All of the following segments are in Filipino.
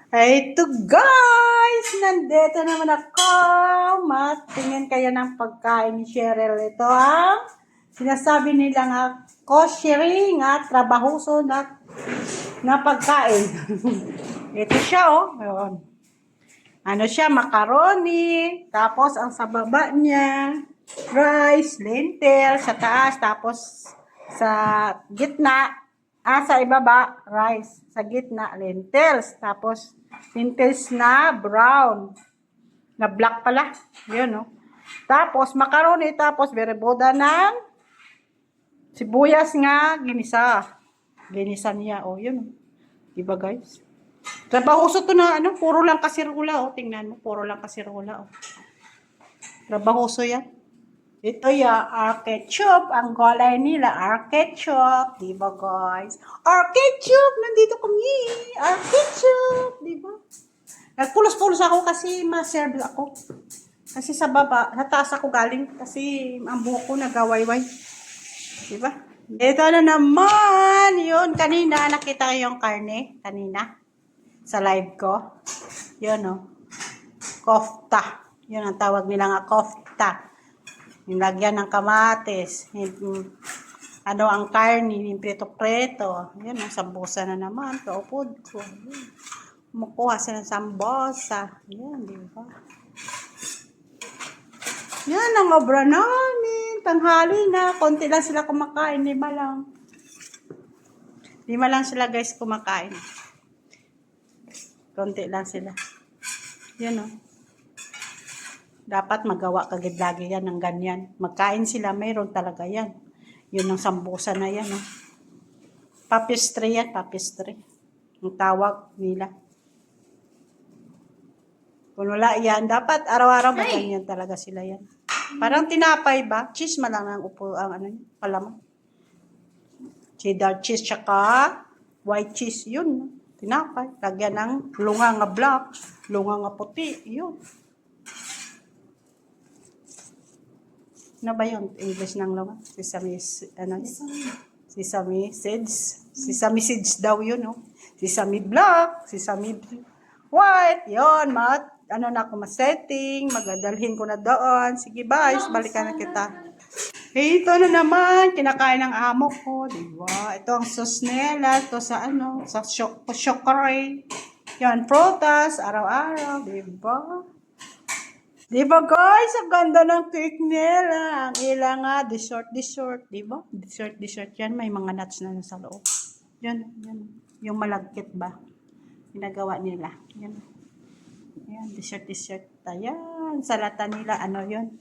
Hey to guys! Nandito naman ako. Matingin kayo ng pagkain ni Cheryl. Ito ang sinasabi nila nga kosher nga trabahoso na pagkain. Ito siya Ayun. Ano siya, macaroni. Tapos ang sa baba niya, rice, lentil sa taas. Tapos sa gitna, sa ibaba, rice. Sa gitna, lentils. Tapos, lentils na brown. Na black pala. Yun, Tapos, macaroni. Tapos, bereboda ng sibuyas nga, ginisa. Ginisa niya, yun. Diba, guys? Trabahoso to na, puro lang kasirula, Tingnan mo, puro lang kasirula, Trabahoso yan. Ito our ketchup. Ang gulay nila, our ketchup. Diba, guys? Our ketchup! Nandito kami. Our ketchup! Diba? Nagpulos-pulos ako kasi ma-serve ako. Kasi sa baba, sa taas ako galing. Kasi ang buhok ko nagawayway. Diba? Ito na naman. Yun, kanina nakita ko yung karne. Kanina. Sa live ko. Yun, kofta. Yun ang tawag nila nga, kofta. Nilagyan ng kamatis. Ang karne, yung preto-preto. Yan, ang sambosa na naman. Kaupod ko. Kumukuha sila ng sambosa. Yan, di ba? Yan, ang obra namin. Tanghali na. Konti lang sila kumakain. 5 lang. 5 lang sila, guys, kumakain. Konti lang sila. Yan, Dapat magawa kagad lagi yan ng ganyan. Magkain sila, mayroon talaga yan. Yun ang sambusa na yan, Papistry yan, papistry. Ang tawag nila. Kung wala yan, dapat araw-araw ganyan talaga sila yan. Parang tinapay ba? Cheese man lang ang upo, palaman. Cheddar cheese, tsaka white cheese, yun. Tinapay. Lagyan ng lunga nga black, lunga nga puti, yun. Ano ba yun? English ng lunga? Sesame seeds. Sesame seeds daw yun, Sesame black, sesame white, yun, na ako setting, magadalhin ko na doon. Sige, guys, balikan na kita. Ito na naman, kinakain ng amo ko, diba? Ito ang sauce nila, ito sa sa shokore. Yan, prutas, araw-araw, diba? Diba, guys? Ang ganda ng cake nila. Ang ilang dessert, diba? Dessert yan. May mga nuts na nasa loob. Yan. Yung malagkit ba? Ginagawa nila. Yan, dessert. Ayan, salata nila, yun?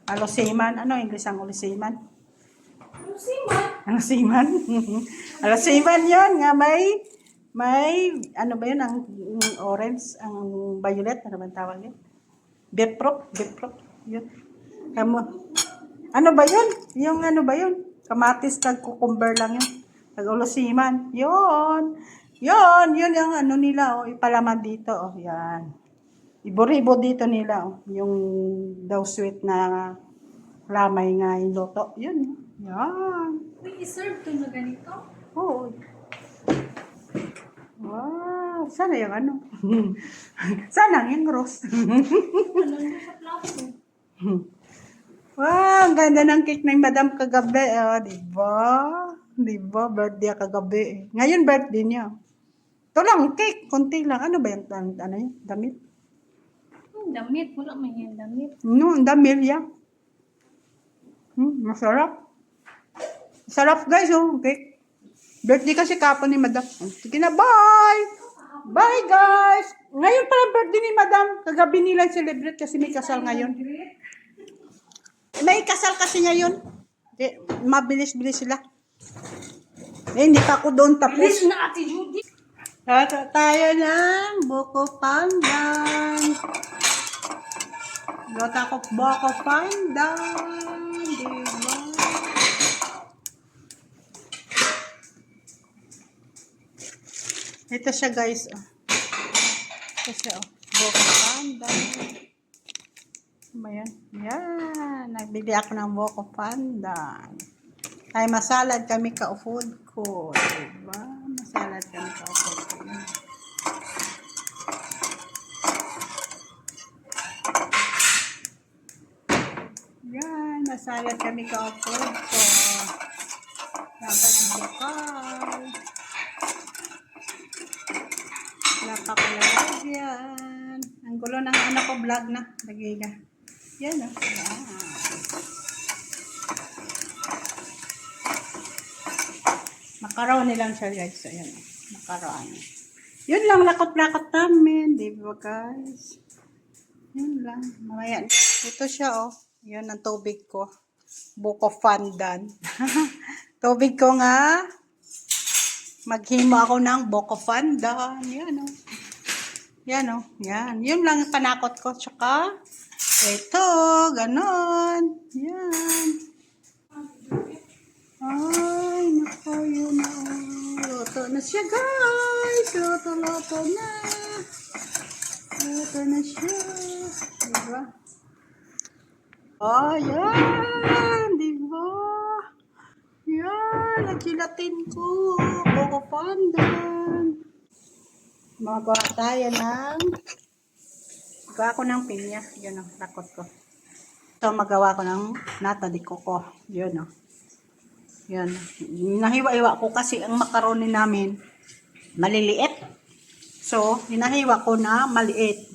Alosiman. English ang alosiman? Alosiman? Alosiman yun nga, may, ba yun, ang orange, ang violet, ano ba tawag yun? Beef prop, yun. Ano ba yun? Yung ba yun? Kamatis, cucumber lang yun. Alosiman. Yun yung nila, ipalaman dito, yan. Ibo-ribo dito nila, yung daw sweet na lamay nga yung loto. Yun. Yan. Uy, iserve to na ganito? Oo. Wow. Sana yung sana yung roast. Nandun sa plato. Wow, ang ganda ng cake ng madam kagabi. Diba? Diba? Birthday kagabi. Ngayon birthday niya. Ito lang, cake. Konti lang. Ano ba yung yun? Damit? Damit. Wala man yan damit. Damit yan. Masarap. Sarap, guys, cake. Birthday kasi kapon ni madam. Sige na, bye! Bye, guys! Ngayon pala birthday ni madam. Kagabi nila celebrate kasi may kasal ngayon. May kasal kasi ngayon. Mabilis-bilis sila. Hindi pa ako doon tapos. Bilis na, Ate Judy! Tayo ng buko pandan. Lota ko buko pandan. Diba? Ito siya, guys. Ito siya, buko pandan. Ayan. Yan. Nagbili ako ng buko pandan. Ay, masalad kami ka-food ko. Diba? Masalad kami ka-food ko. Sayad kami ka-upload ko. Laban ang bukal. Wala pa ko lalagyan. Ang gulo ng ano ko vlog na. Lagay na. Yan o. Yan. Macaroni lang siya guys. Ayan o. Macaroni. Yun lang lakot-lakot namin. Di ba guys? Yun lang. Mamaya. Ito siya o. Yun ang tubig ko. Buko Pandan. Tubig ko nga. Maghimo ako ng Buko Pandan. Yan o. Yan o. Yan. Yun lang ang panakot ko. Tsaka, ito. Ganon. Yan. Ay, nako yun o. Luto na siya guys. Luto na. Luto na siya. Diba? Oh, yan. Diba? Yan. Nagilatin ko. Buko Pandan. Magawa tayo ng magawa ko ng pinya. Yun o. Lakot ko. So, magawa ko ng nata de coco. Yun o. Yan. Nahiwa-iwa ko kasi ang macaroni namin maliliit. So, hinahiwa ko na maliit.